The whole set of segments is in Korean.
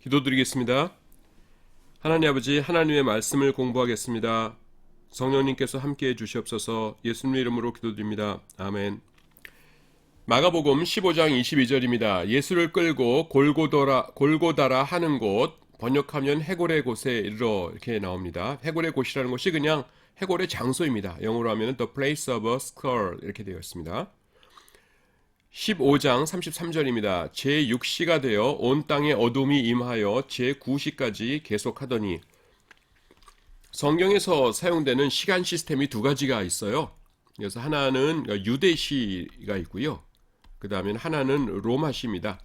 기도드리겠습니다. 하나님 아버지, 하나님의 말씀을 공부하겠습니다. 성령님께서 함께해 주시옵소서. 예수님의 이름으로 기도드립니다. 아멘. 마가복음 15장 22절입니다. 예수를 끌고 골고다라 하는 곳, 번역하면 해골의 곳에 이르러 이렇게 나옵니다. 해골의 곳이라는 곳이 그냥 해골의 장소입니다. 영어로 하면 the place of a skull 이렇게 되어 있습니다. 15장 33절입니다. 제6시가 되어 온 땅에 어둠이 임하여 제9시까지 계속하더니, 성경에서 사용되는 시간 시스템이 두 가지가 있어요. 그래서 하나는 유대시가 있고요. 그 다음에 하나는 로마시입니다.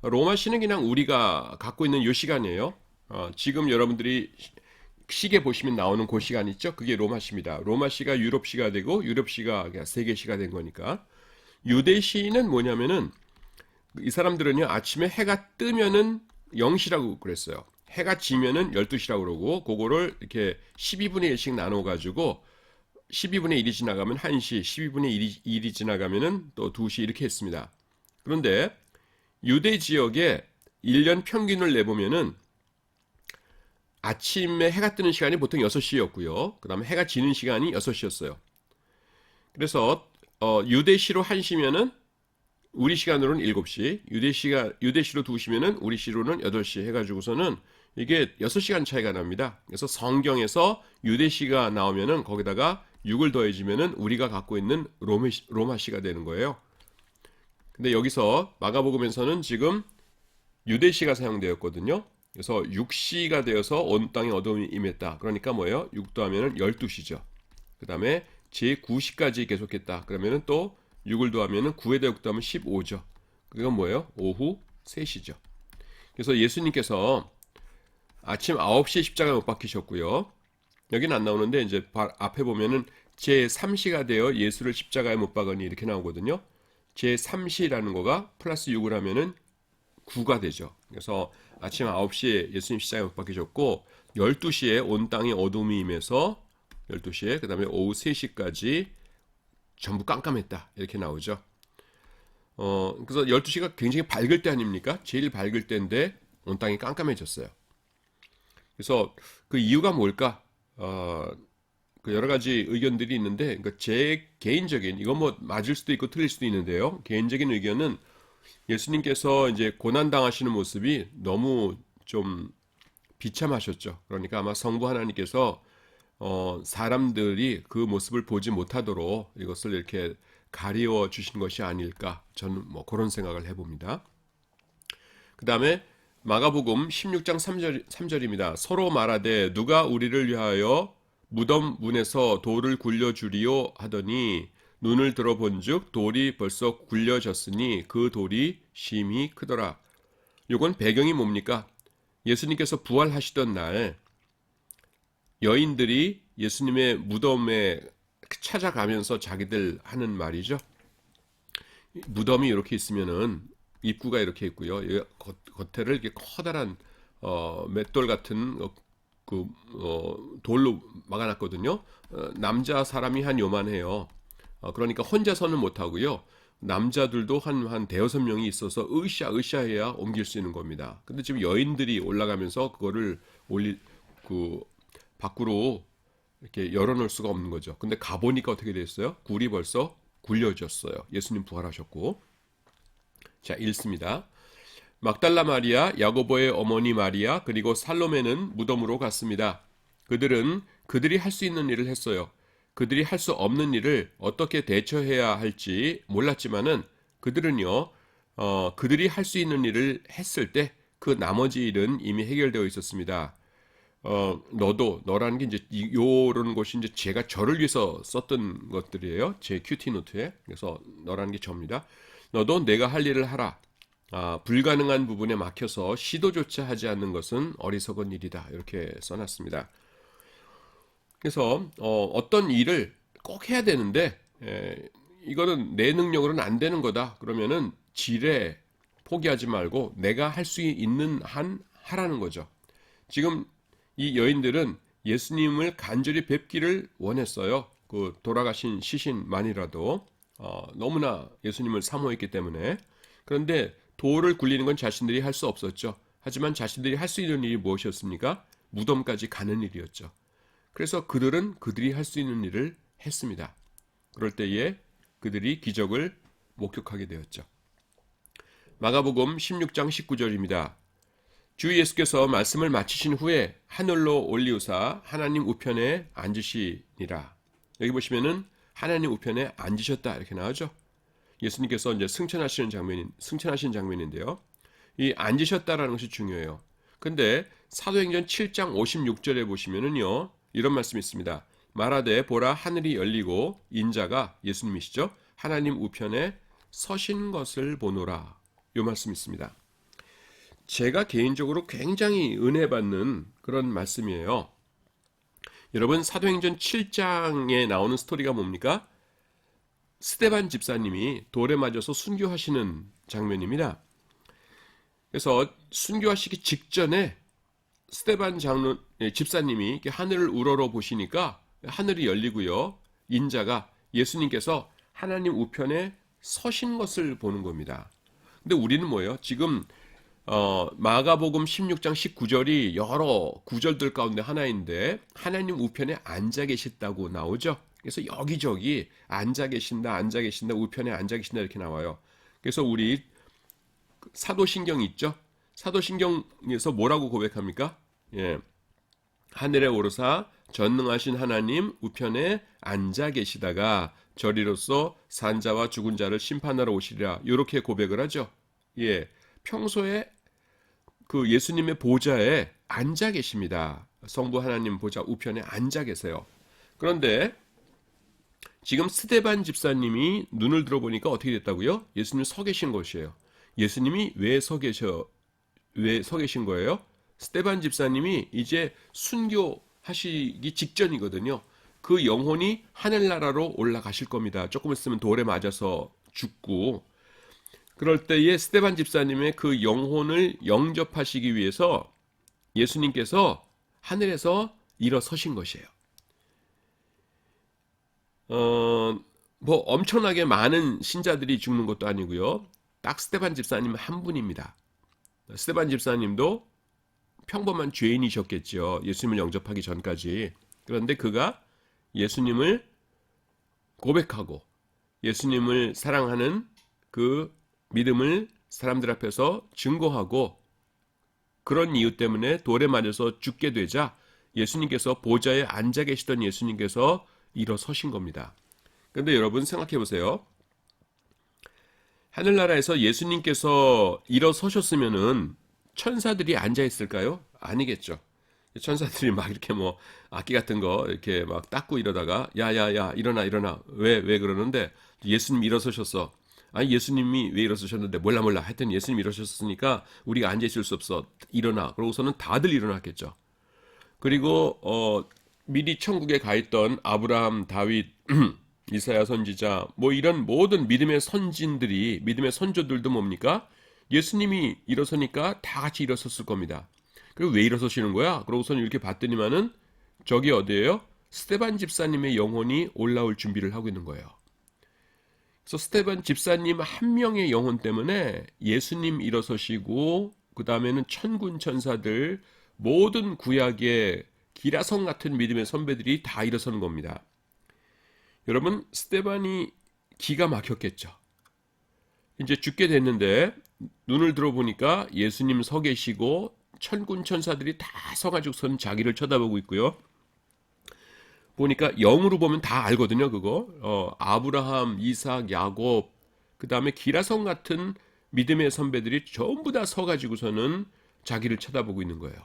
로마시는 그냥 우리가 갖고 있는 요 시간이에요. 지금 여러분들이 시계 보시면 나오는 그 시간 있죠? 그게 로마시입니다. 로마시가 유럽시가 되고 유럽시가 세계시가 된 거니까. 유대시는 뭐냐면은 이 사람들은요, 아침에 해가 뜨면은 0시라고 그랬어요. 해가 지면은 12시라고 그러고, 그거를 이렇게 12분의 1씩 나눠 가지고 12분의 1이 지나가면 1시, 12분의 1이 지나가면은 또 2시 이렇게 했습니다. 그런데 유대 지역에 1년 평균을 내보면은 아침에 해가 뜨는 시간이 보통 6시였고요. 그 다음에 해가 지는 시간이 6시였어요. 그래서 유대시로 1시면은 우리 시간으로는 7시, 유대시로 2시면은 우리 시로는 8시 해가지고서는 이게 6시간 차이가 납니다. 그래서 성경에서 유대시가 나오면은 거기다가 6을 더해지면은 우리가 갖고 있는 로마시가 되는 거예요. 근데 여기서 마가복음에서는 지금 유대시가 사용되었거든요. 그래서 6시가 되어서 온 땅에 어둠이 임했다. 그러니까 뭐예요? 6 더하면은 12시죠. 그 다음에 제9시까지 계속했다. 그러면은 또 6을 더하면은 9에다 6 더하면 15죠. 그건 뭐예요? 오후 3시죠. 그래서 예수님께서 아침 9시에 십자가에 못 박히셨고요. 여기는 안 나오는데 이제 앞에 보면은 제3시가 되어 예수를 십자가에 못 박으니 이렇게 나오거든요. 제3시라는 거가 플러스 6을 하면은 9가 되죠. 그래서 아침 9시에 예수님 십자가에 못 박히셨고 12시에 온 땅에 어둠이 임해서 12시에 그 다음에 오후 3시까지 전부 깜깜했다 이렇게 나오죠. 그래서 12시가 굉장히 밝을 때 아닙니까? 제일 밝을 때인데 온 땅이 깜깜해졌어요. 그래서 그 이유가 뭘까? 그 여러 가지 의견들이 있는데, 그러니까 제 개인적인, 이건 뭐 맞을 수도 있고 틀릴 수도 있는데요. 개인적인 의견은 예수님께서 이제 고난 당하시는 모습이 너무 좀 비참하셨죠. 그러니까 아마 성부 하나님께서 사람들이 그 모습을 보지 못하도록 이것을 이렇게 가리워 주신 것이 아닐까, 저는 뭐 그런 생각을 해봅니다. 그 다음에 마가복음 16장 3절입니다. 서로 말하되 누가 우리를 위하여 무덤 문에서 돌을 굴려주리요 하더니 눈을 들어본즉 돌이 벌써 굴려졌으니 그 돌이 심히 크더라. 이건 배경이 뭡니까? 예수님께서 부활하시던 날 여인들이 예수님의 무덤에 찾아가면서 자기들 하는 말이죠. 무덤이 이렇게 있으면은 입구가 이렇게 있고요. 겉에를 이렇게 커다란 맷돌 같은 돌로 막아놨거든요. 남자 사람이 한 요만해요. 그러니까 혼자서는 못 하고요. 남자들도 한 대여섯 명이 있어서 으쌰으쌰해야 옮길 수 있는 겁니다. 근데 지금 여인들이 올라가면서 그거를 밖으로 이렇게 열어놓을 수가 없는 거죠. 근데 가보니까 어떻게 됐어요? 굴이 벌써 굴려졌어요. 예수님 부활하셨고. 자, 읽습니다. 막달라 마리아, 야고보의 어머니 마리아, 그리고 살로메는 무덤으로 갔습니다. 그들이 할 수 있는 일을 했어요. 그들이 할 수 없는 일을 어떻게 대처해야 할지 몰랐지만은 그들은요, 그들이 할 수 있는 일을 했을 때 그 나머지 일은 이미 해결되어 있었습니다. 너라는 게 이제 요런 것이 이제 제가 저를 위해서 썼던 것들이에요. 제 큐티 노트에. 그래서 너라는 게 저입니다. 너도 내가 할 일을 하라. 불가능한 부분에 막혀서 시도조차 하지 않는 것은 어리석은 일이다. 이렇게 써놨습니다. 그래서 어떤 일을 꼭 해야 되는데 이거는 내 능력으로는 안 되는 거다. 그러면은 지레 포기하지 말고 내가 할 수 있는 한 하라는 거죠. 지금 이 여인들은 예수님을 간절히 뵙기를 원했어요. 그 돌아가신 시신만이라도 너무나 예수님을 사모했기 때문에. 그런데 돌을 굴리는 건 자신들이 할 수 없었죠. 하지만 자신들이 할 수 있는 일이 무엇이었습니까? 무덤까지 가는 일이었죠. 그래서 그들은 그들이 할 수 있는 일을 했습니다. 그럴 때에 그들이 기적을 목격하게 되었죠. 마가복음 16장 19절입니다. 주 예수께서 말씀을 마치신 후에 하늘로 올리우사 하나님 우편에 앉으시니라. 여기 보시면은 하나님 우편에 앉으셨다 이렇게 나오죠. 예수님께서 이제 승천하신 장면인데요. 이 앉으셨다라는 것이 중요해요. 근데 사도행전 7장 56절에 보시면은요. 이런 말씀이 있습니다. 말하되 보라 하늘이 열리고 인자가 예수님이시죠. 하나님 우편에 서신 것을 보노라. 이 말씀이 있습니다. 제가 개인적으로 굉장히 은혜 받는 그런 말씀이에요. 여러분 사도행전 7장에 나오는 스토리가 뭡니까? 스데반 집사님이 돌에 맞아서 순교하시는 장면입니다. 그래서 순교하시기 직전에 스데반 집사님이 이렇게 하늘을 우러러 보시니까 하늘이 열리고요. 인자가 예수님께서 하나님 우편에 서신 것을 보는 겁니다. 근데 우리는 뭐예요? 지금 마가복음 16장 19절이 여러 구절들 가운데 하나인데 하나님 우편에 앉아 계셨다고 나오죠. 그래서 여기저기 앉아 계신다, 우편에 앉아 계신다 이렇게 나와요. 그래서 우리 사도신경 있죠? 사도신경에서 뭐라고 고백합니까? 예. 하늘에 오르사 전능하신 하나님 우편에 앉아 계시다가 저리로서 산자와 죽은 자를 심판하러 오시리라. 이렇게 고백을 하죠. 예. 평소에 그 예수님의 보좌에 앉아 계십니다. 성부 하나님 보좌 우편에 앉아 계세요. 그런데 지금 스데반 집사님이 눈을 들어보니까 어떻게 됐다고요? 예수님 서 계신 곳이에요. 예수님이 왜 서 계신 거예요? 스데반 집사님이 이제 순교하시기 직전이거든요. 그 영혼이 하늘나라로 올라가실 겁니다. 조금 있으면 돌에 맞아서 죽고 그럴 때에 스데반 집사님의 그 영혼을 영접하시기 위해서 예수님께서 하늘에서 일어서신 것이에요. 뭐 엄청나게 많은 신자들이 죽는 것도 아니고요. 딱 스데반 집사님 한 분입니다. 스데반 집사님도 평범한 죄인이셨겠죠. 예수님을 영접하기 전까지. 그런데 그가 예수님을 고백하고 예수님을 사랑하는 그 믿음을 사람들 앞에서 증거하고 그런 이유 때문에 돌에 맞아서 죽게 되자 예수님께서 보좌에 앉아 계시던 예수님께서 일어서신 겁니다. 그런데 여러분 생각해 보세요. 하늘나라에서 예수님께서 일어서셨으면은 천사들이 앉아 있을까요? 아니겠죠. 천사들이 막 이렇게 뭐 악기 같은 거 이렇게 막 닦고 이러다가 야야야 일어나 왜 그러는데 예수님 일어서셨어. 아니 예수님이 왜 일어서셨는데 몰라 하여튼 예수님 일어서셨으니까 우리가 앉아 있을 수 없어. 일어나. 그러고서는 다들 일어났겠죠. 그리고 미리 천국에 가 있던 아브라함, 다윗, 이사야 선지자 뭐 이런 모든 믿음의 선진들이 믿음의 선조들도 뭡니까? 예수님이 일어서니까 다 같이 일어섰을 겁니다. 그리고 왜 일어서시는 거야? 그러고서는 이렇게 봤더니만은 저기 어디예요? 스데반 집사님의 영혼이 올라올 준비를 하고 있는 거예요. 그래서 스데반 집사님 한 명의 영혼 때문에 예수님 일어서시고 그 다음에는 천군 천사들 모든 구약의 기라성 같은 믿음의 선배들이 다 일어서는 겁니다. 여러분 스데반이 기가 막혔겠죠. 이제 죽게 됐는데 눈을 들어보니까 예수님 서 계시고 천군 천사들이 다 서가지고선 자기를 쳐다보고 있고요. 보니까 영으로 보면 다 알거든요. 그거 아브라함, 이삭, 야곱 그 다음에 기라성 같은 믿음의 선배들이 전부 다 서가지고서는 자기를 쳐다보고 있는 거예요.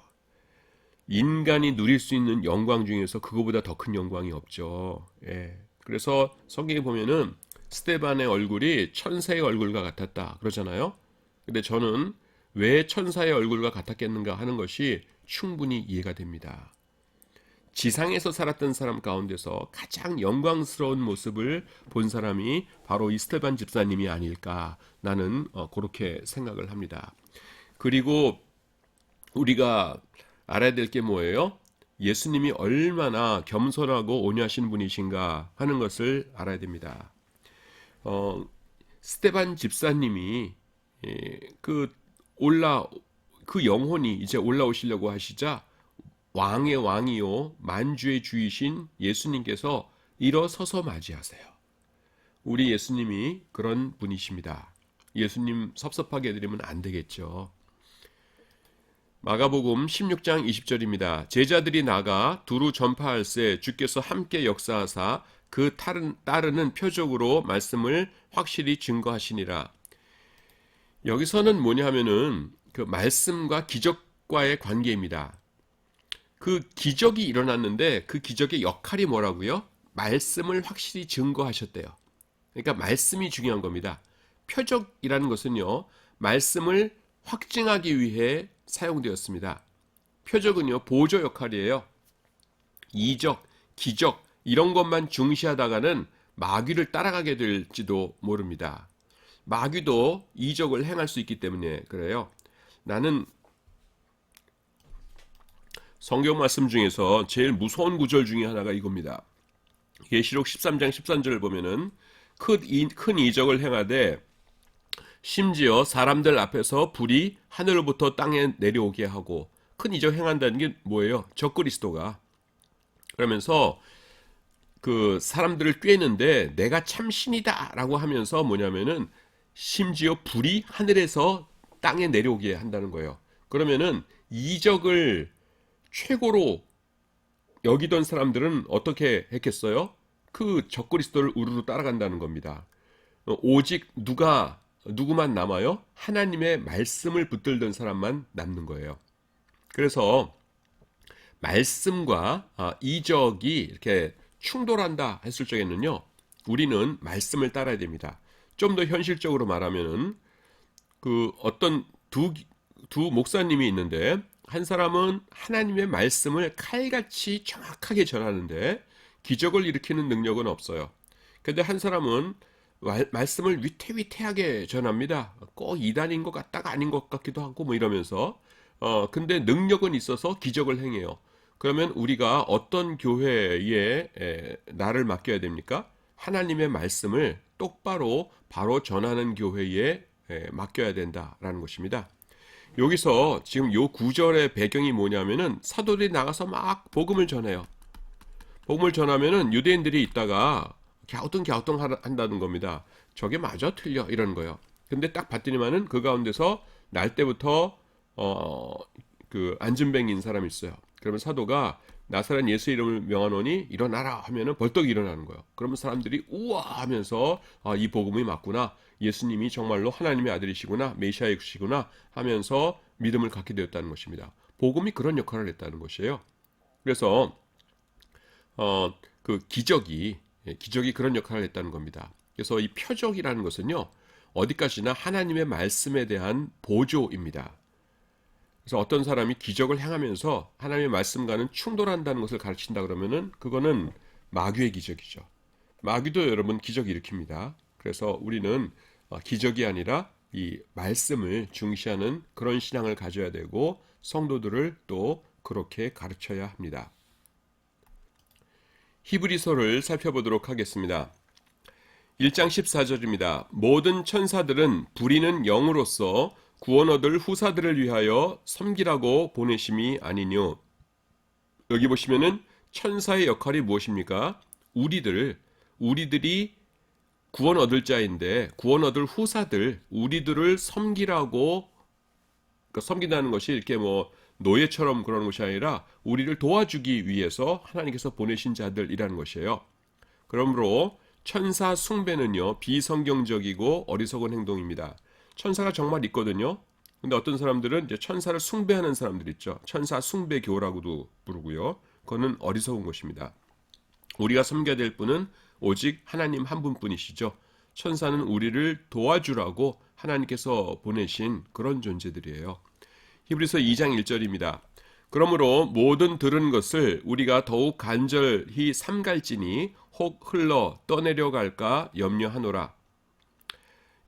인간이 누릴 수 있는 영광 중에서 그거보다 더 큰 영광이 없죠. 예. 그래서 성경에 보면은 스데반의 얼굴이 천사의 얼굴과 같았다 그러잖아요. 근데 저는 왜 천사의 얼굴과 같았겠는가 하는 것이 충분히 이해가 됩니다. 지상에서 살았던 사람 가운데서 가장 영광스러운 모습을 본 사람이 바로 이 스데반 집사님이 아닐까 나는 그렇게 생각을 합니다. 그리고 우리가 알아야 될 게 뭐예요? 예수님이 얼마나 겸손하고 온유하신 분이신가 하는 것을 알아야 됩니다. 스데반 집사님이 그 그 영혼이 이제 올라오시려고 하시자 왕의 왕이요 만주의 주이신 예수님께서 일어서서 맞이하세요. 우리 예수님이 그런 분이십니다. 예수님 섭섭하게 해드리면 안 되겠죠. 마가복음 16장 20절입니다. 제자들이 나가 두루 전파할세 주께서 함께 역사하사 그 따르는 표적으로 말씀을 확실히 증거하시니라. 여기서는 뭐냐 하면은 그 말씀과 기적과의 관계입니다. 그 기적이 일어났는데 그 기적의 역할이 뭐라고요? 말씀을 확실히 증거하셨대요. 그러니까 말씀이 중요한 겁니다. 표적이라는 것은요, 말씀을 확증하기 위해 사용되었습니다. 표적은요, 보조 역할이에요. 이적, 기적 이런 것만 중시하다가는 마귀를 따라가게 될지도 모릅니다. 마귀도 이적을 행할 수 있기 때문에 그래요. 나는 성경 말씀 중에서 제일 무서운 구절 중에 하나가 이겁니다. 계시록 13장 13절을 보면은 큰 이적을 행하되 심지어 사람들 앞에서 불이 하늘로부터 땅에 내려오게 하고, 큰 이적 행한다는 게 뭐예요? 적그리스도가. 그러면서 그 사람들을 꿰는데 내가 참 신이다라고 하면서 뭐냐면은 심지어 불이 하늘에서 땅에 내려오게 한다는 거예요. 그러면은 이적을 최고로 여기던 사람들은 어떻게 했겠어요? 그 적그리스도를 우르르 따라간다는 겁니다. 오직 누구만 남아요? 하나님의 말씀을 붙들던 사람만 남는 거예요. 그래서 말씀과 이적이 이렇게 충돌한다 했을 적에는요, 우리는 말씀을 따라야 됩니다. 좀 더 현실적으로 말하면은 그 어떤 두 목사님이 있는데, 한 사람은 하나님의 말씀을 칼같이 정확하게 전하는데 기적을 일으키는 능력은 없어요. 근데 한 사람은 말씀을 위태위태하게 전합니다. 꼭 이단인 것 같다가 아닌 것 같기도 하고 뭐 이러면서 근데 능력은 있어서 기적을 행해요. 그러면 우리가 어떤 교회에 나를 맡겨야 됩니까? 하나님의 말씀을 똑바로 바로 전하는 교회에 맡겨야 된다라는 것입니다. 여기서 지금 요 구절의 배경이 뭐냐면은 사도들이 나가서 막 복음을 전해요. 복음을 전하면은 유대인들이 있다가 갸우뚱 한다는 겁니다. 저게 맞아 틀려 이러는 거예요. 근데 딱 봤더니만은 그 가운데서 날 때부터 그 안진뱅이인 사람이 있어요. 그러면 사도가 나사렛 예수 이름을 명하노니 일어나라 하면은 벌떡 일어나는 거예요. 그러면 사람들이 우와 하면서 이 복음이 맞구나. 예수님이 정말로 하나님의 아들이시구나. 메시아이시구나 하면서 믿음을 갖게 되었다는 것입니다. 복음이 그런 역할을 했다는 것이에요. 그래서 그 기적이 그런 역할을 했다는 겁니다. 그래서 이 표적이라는 것은요, 어디까지나 하나님의 말씀에 대한 보조입니다. 그래서 어떤 사람이 기적을 행하면서 하나님의 말씀과는 충돌한다는 것을 가르친다 그러면은 그거는 마귀의 기적이죠. 마귀도 여러분 기적 일으킵니다. 그래서 우리는 기적이 아니라 이 말씀을 중시하는 그런 신앙을 가져야 되고 성도들을 또 그렇게 가르쳐야 합니다. 히브리서를 살펴보도록 하겠습니다. 1장 14절입니다. 모든 천사들은 부리는 영으로서 구원 얻을 후사들을 위하여 섬기라고 보내심이 아니뇨. 여기 보시면은 천사의 역할이 무엇입니까? 우리들이 구원 얻을 자인데 구원 얻을 후사들, 우리들을 섬기라고, 그러니까 섬긴다는 것이 이렇게 뭐 노예처럼 그러는 것이 아니라 우리를 도와주기 위해서 하나님께서 보내신 자들이라는 것이에요. 그러므로 천사 숭배는요, 비성경적이고 어리석은 행동입니다. 천사가 정말 있거든요. 근데 어떤 사람들은 이제 천사를 숭배하는 사람들 있죠. 천사 숭배교라고도 부르고요. 그거는 어리석은 것입니다. 우리가 섬겨야 될 분은 오직 하나님 한 분뿐이시죠. 천사는 우리를 도와주라고 하나님께서 보내신 그런 존재들이에요. 히브리서 2장 1절입니다. 그러므로 모든 들은 것을 우리가 더욱 간절히 삼갈지니 혹 흘러 떠내려갈까 염려하노라.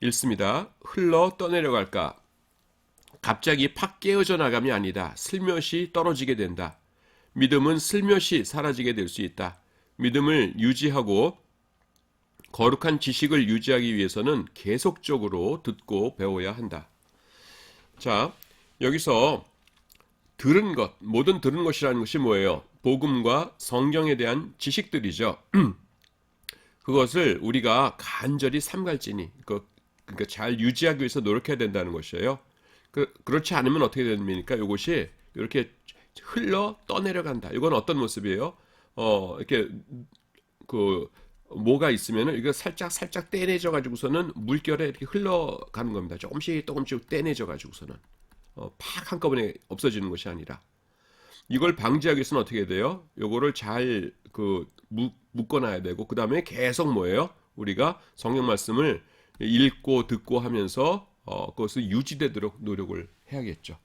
읽습니다. 흘러 떠내려갈까. 갑자기 팍 깨어져 나감이 아니다. 슬며시 떨어지게 된다. 믿음은 슬며시 사라지게 될 수 있다. 믿음을 유지하고 거룩한 지식을 유지하기 위해서는 계속적으로 듣고 배워야 한다. 자, 여기서 들은 것, 모든 들은 것이라는 것이 뭐예요? 복음과 성경에 대한 지식들이죠. 그것을 우리가 간절히 삼갈지니, 그러니까 잘 유지하기 위해서 노력해야 된다는 것이에요. 그렇지 않으면 어떻게 됩니까? 이것이 이렇게 흘러 떠내려간다. 이건 어떤 모습이에요? 이렇게 그 뭐가 있으면은 이거 살짝 살짝 떼내져 가지고서는 물결에 이렇게 흘러가는 겁니다. 조금씩 조금씩 떼내져 가지고서는 팍 한꺼번에 없어지는 것이 아니라 이걸 방지하기 위해서는 어떻게 돼요? 요거를 잘 묶어놔야 되고 그 다음에 계속 뭐예요? 우리가 성경 말씀을 읽고 듣고 하면서 그것을 유지되도록 노력을 해야겠죠.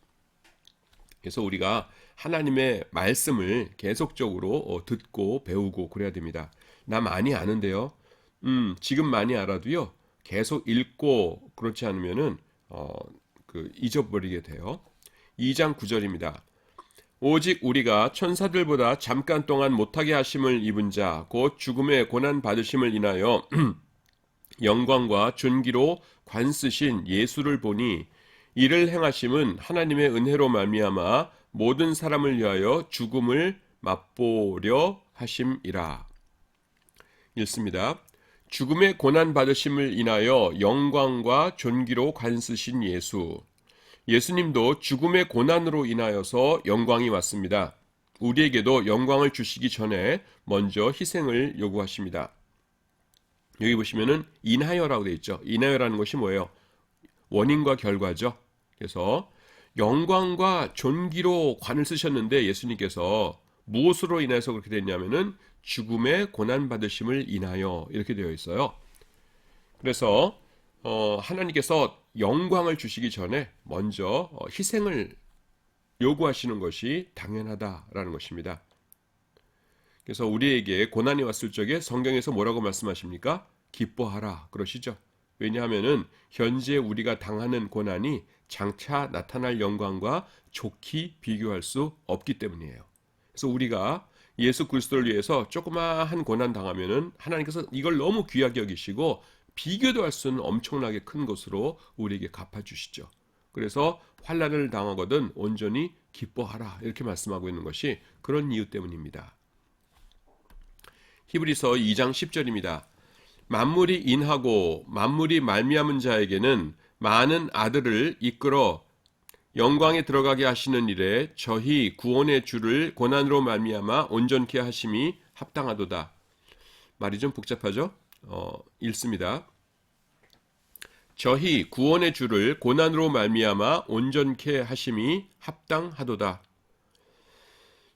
그래서 우리가 하나님의 말씀을 계속적으로 듣고 배우고 그래야 됩니다. 나 많이 아는데요. 지금 많이 알아도요. 계속 읽고 그렇지 않으면은 잊어버리게 돼요. 2장 9절입니다. 오직 우리가 천사들보다 잠깐 동안 못하게 하심을 입은 자, 곧 죽음의 고난 받으심을 인하여 영광과 존귀로 관쓰신 예수를 보니 이를 행하심은 하나님의 은혜로 말미암아 모든 사람을 위하여 죽음을 맛보려 하심이라. 읽습니다. 죽음의 고난 받으심을 인하여 영광과 존귀로 관쓰신 예수. 예수님도 죽음의 고난으로 인하여서 영광이 왔습니다. 우리에게도 영광을 주시기 전에 먼저 희생을 요구하십니다. 여기 보시면은 인하여라고 되어 있죠. 인하여라는 것이 뭐예요? 원인과 결과죠. 그래서 영광과 존귀로 관을 쓰셨는데 예수님께서 무엇으로 인해서 그렇게 됐냐면은 죽음의 고난 받으심을 인하여 이렇게 되어 있어요. 그래서 하나님께서 영광을 주시기 전에 먼저 희생을 요구하시는 것이 당연하다라는 것입니다. 그래서 우리에게 고난이 왔을 적에 성경에서 뭐라고 말씀하십니까? 기뻐하라 그러시죠. 왜냐하면은 현재 우리가 당하는 고난이 장차 나타날 영광과 좋게 비교할 수 없기 때문이에요. 그래서 우리가 예수 그리스도를 위해서 조그마한 고난 당하면은 하나님께서 이걸 너무 귀하게 여기시고 비교도 할 수 없는 엄청나게 큰 것으로 우리에게 갚아주시죠. 그래서 환난을 당하거든 온전히 기뻐하라 이렇게 말씀하고 있는 것이 그런 이유 때문입니다. 히브리서 2장 10절입니다. 만물이 인하고 만물이 말미암은 자에게는 많은 아들을 이끌어 영광에 들어가게 하시는 일에 저희 구원의 주를 고난으로 말미암아 온전케 하심이 합당하도다. 말이 좀 복잡하죠? 읽습니다. 저희 구원의 주를 고난으로 말미암아 온전케 하심이 합당하도다.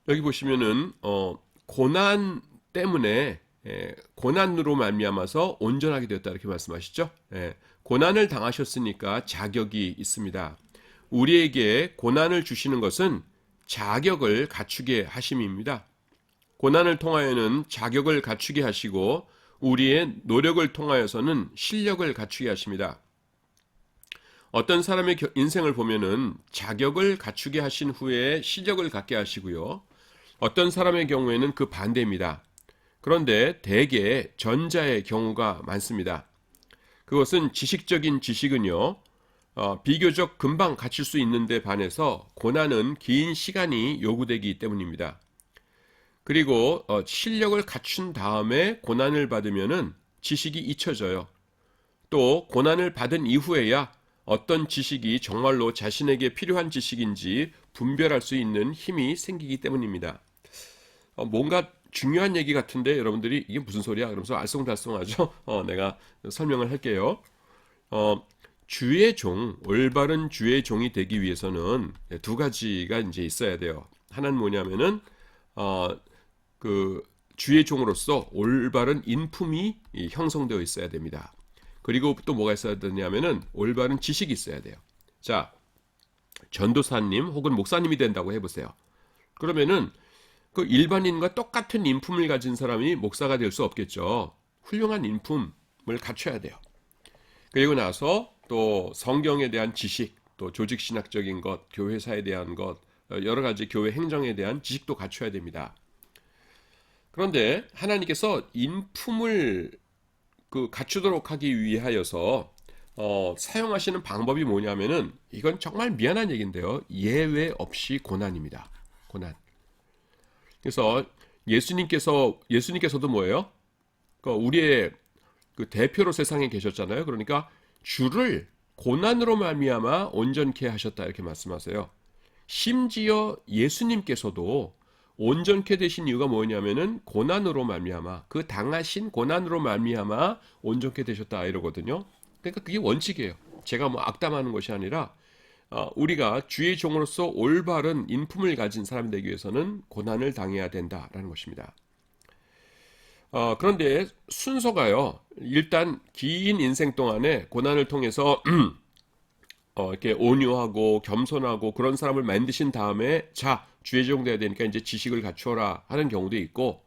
여기 보시면은 고난 때문에 고난으로 말미암아서 온전하게 되었다 이렇게 말씀하시죠. 고난을 당하셨으니까 자격이 있습니다. 우리에게 고난을 주시는 것은 자격을 갖추게 하심입니다. 고난을 통하여는 자격을 갖추게 하시고 우리의 노력을 통하여서는 실력을 갖추게 하십니다. 어떤 사람의 인생을 보면은 자격을 갖추게 하신 후에 실력을 갖게 하시고요. 어떤 사람의 경우에는 그 반대입니다. 그런데 대개 전자의 경우가 많습니다. 그것은 지식적인 지식은요. 비교적 금방 갖출 수 있는데 반해서 고난은 긴 시간이 요구되기 때문입니다. 그리고 실력을 갖춘 다음에 고난을 받으면은 지식이 잊혀져요. 또 고난을 받은 이후에야 어떤 지식이 정말로 자신에게 필요한 지식인지 분별할 수 있는 힘이 생기기 때문입니다. 뭔가 중요한 얘기 같은데 여러분들이 이게 무슨 소리야? 그러면서 알쏭달쏭하죠? 내가 설명을 할게요. 주의 종, 올바른 주의 종이 되기 위해서는 두 가지가 이제 있어야 돼요. 하나는 뭐냐면은 그 주의 종으로서 올바른 인품이 형성되어 있어야 됩니다. 그리고 또 뭐가 있어야 되냐면은 올바른 지식이 있어야 돼요. 자, 전도사님 혹은 목사님이 된다고 해보세요. 그러면은 그 일반인과 똑같은 인품을 가진 사람이 목사가 될 수 없겠죠. 훌륭한 인품을 갖춰야 돼요. 그리고 나서 또 성경에 대한 지식, 또 조직신학적인 것, 교회사에 대한 것, 여러 가지 교회 행정에 대한 지식도 갖춰야 됩니다. 그런데 하나님께서 인품을 갖추도록 하기 위하여서 사용하시는 방법이 뭐냐면은 이건 정말 미안한 얘기인데요. 예외 없이 고난입니다. 고난. 그래서 예수님께서도 뭐예요? 우리의 그 대표로 세상에 계셨잖아요. 그러니까 주를 고난으로 말미암아 온전케 하셨다 이렇게 말씀하세요. 심지어 예수님께서도 온전케 되신 이유가 뭐냐면은 고난으로 말미암아 그 당하신 고난으로 말미암아 온전케 되셨다 이러거든요. 그러니까 그게 원칙이에요. 제가 뭐 악담하는 것이 아니라 우리가 주의 종으로서 올바른 인품을 가진 사람이 되기 위해서는 고난을 당해야 된다라는 것입니다. 그런데 순서가요. 일단 긴 인생 동안에 고난을 통해서 이렇게 온유하고 겸손하고 그런 사람을 만드신 다음에 자, 주의 종 돼야 되니까 이제 지식을 갖추어라 하는 경우도 있고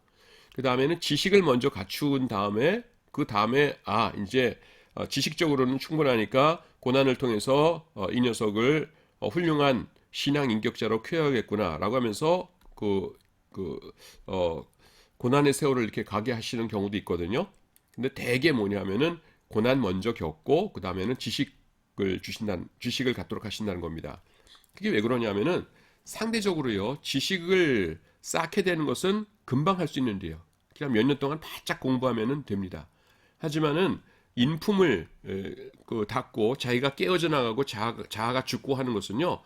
그 다음에는 지식을 먼저 갖춘 다음에 그 다음에 이제 지식적으로는 충분하니까 고난을 통해서 이 녀석을 훌륭한 신앙 인격자로 키워야겠구나라고 하면서 그 고난의 세월을 이렇게 가게 하시는 경우도 있거든요. 근데 대개 뭐냐면은 고난 먼저 겪고 그 다음에는 지식을 갖도록 하신다는 겁니다. 그게 왜 그러냐면은 상대적으로요 지식을 쌓게 되는 것은 금방 할 수 있는 일이에요. 그냥 몇 년 동안 바짝 공부하면은 됩니다. 하지만은 인품을 닦고 자기가 깨어져 나가고 자아가 죽고 하는 것은요